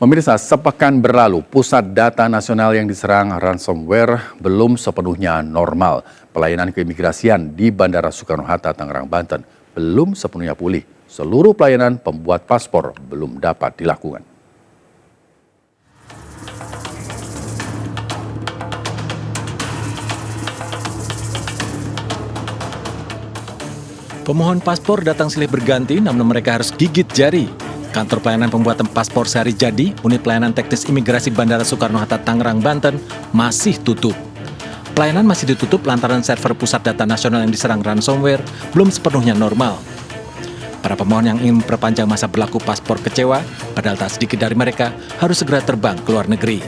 Pemirsa, sepekan berlalu, pusat data nasional yang diserang ransomware belum sepenuhnya normal. Pelayanan keimigrasian di Bandara Soekarno-Hatta, Tangerang, Banten belum sepenuhnya pulih. Seluruh pelayanan pembuat paspor belum dapat dilakukan. Pemohon paspor datang silih berganti, namun mereka harus gigit jari. Kantor pelayanan pembuatan paspor sehari jadi, unit pelayanan teknis imigrasi Bandara Soekarno-Hatta, Tangerang, Banten, masih tutup. Pelayanan masih ditutup lantaran server pusat data nasional yang diserang ransomware belum sepenuhnya normal. Para pemohon yang ingin memperpanjang masa berlaku paspor kecewa, padahal tak sedikit dari mereka harus segera terbang ke luar negeri.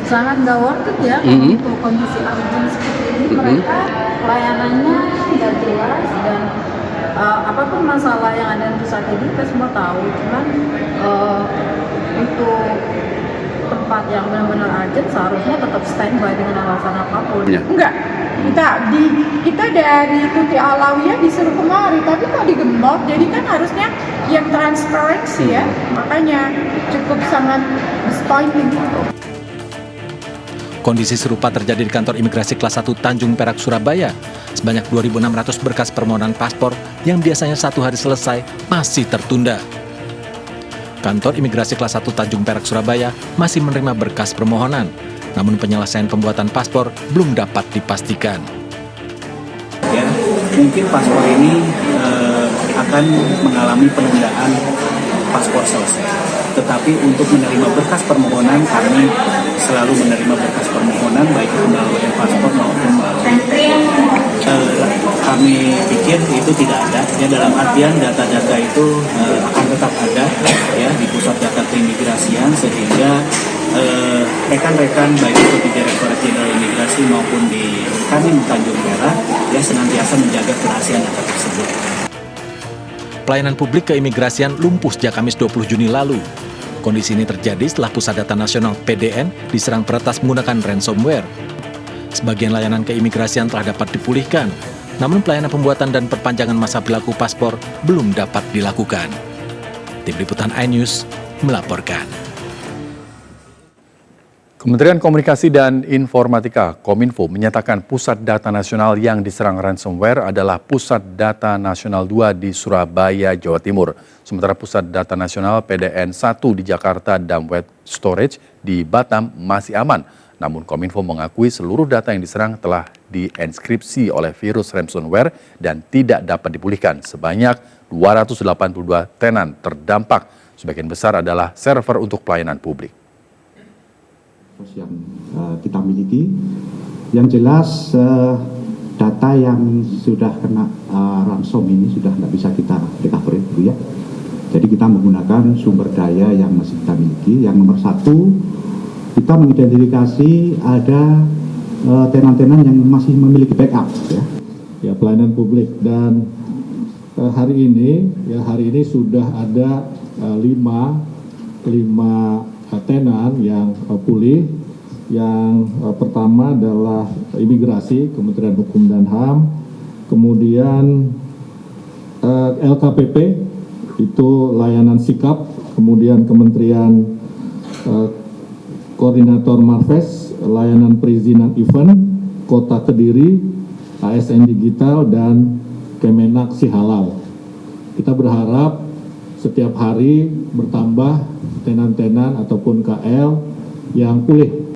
Sangat nggak worth it ya, untuk kondisi urgent seperti ini. Mereka pelayanannya nggak jelas dan apapun masalah yang ada di pusat ini kita semua tahu. Cuman untuk tempat yang benar-benar urgent seharusnya tetap standby dengan alasan apapun. Ya. Enggak, kita dari Tuti Alawiyah disuruh kemari, tapi kok digembok, jadi kan harusnya yang transparansi ya, makanya cukup sangat disappointing. Kondisi serupa terjadi di kantor imigrasi kelas 1 Tanjung Perak, Surabaya. Sebanyak 2.600 berkas permohonan paspor yang biasanya 1 hari selesai masih tertunda. Kantor imigrasi kelas 1 Tanjung Perak, Surabaya masih menerima berkas permohonan, namun penyelesaian pembuatan paspor belum dapat dipastikan. Ya, mungkin paspor ini akan mengalami penundaan paspor selesai. Tetapi untuk menerima berkas permohonan, kami selalu menerima berkas permohonan baik melalui paspor maupun melalui kami pikir itu tidak ada. Ya, dalam artian data-data itu akan tetap ada ya di pusat data keimigrasian, sehingga rekan-rekan baik itu di Direktorat Jenderal Imigrasi maupun di Kanwil Tanjung Perak ya senantiasa menjaga kerahasiaan data tersebut. Pelayanan publik keimigrasian lumpuh sejak Kamis 20 Juni lalu. Kondisi ini terjadi setelah Pusat Data Nasional PDN diserang peretas menggunakan ransomware. Sebagian layanan keimigrasian telah dapat dipulihkan, namun pelayanan pembuatan dan perpanjangan masa berlaku paspor belum dapat dilakukan. Tim Liputan iNews melaporkan. Kementerian Komunikasi dan Informatika Kominfo menyatakan pusat data nasional yang diserang ransomware adalah Pusat Data Nasional 2 di Surabaya, Jawa Timur. Sementara Pusat Data Nasional PDN 1 di Jakarta dan Web Storage di Batam masih aman. Namun Kominfo mengakui seluruh data yang diserang telah dienkripsi oleh virus ransomware dan tidak dapat dipulihkan. Sebanyak 282 tenan terdampak. Sebagian besar adalah server untuk pelayanan publik. Yang kita miliki, yang jelas data yang sudah kena ransom ini sudah nggak bisa kita recovery, ya. Jadi kita menggunakan sumber daya yang masih kita miliki. Yang nomor 1, kita mengidentifikasi ada tenan-tenan yang masih memiliki backup, ya. Ya, pelayanan publik. Dan hari ini sudah ada 5 tenan yang pulih. Yang pertama adalah imigrasi, Kementerian Hukum dan HAM, kemudian LKPP, itu layanan sikap, kemudian Kementerian Koordinator Marves, layanan perizinan event, Kota Kediri, ASN Digital, dan Kemenak Si Halal. Kita berharap setiap hari bertambah tenan-tenan ataupun KL yang pulih